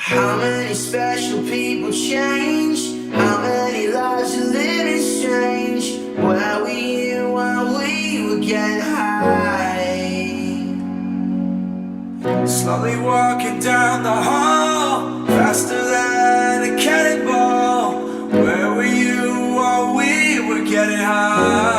How many special people changed? How many lives are living strange? Where were you while we were getting high? Slowly walking down the hall, faster than a cannonball. Where were you while we were getting high?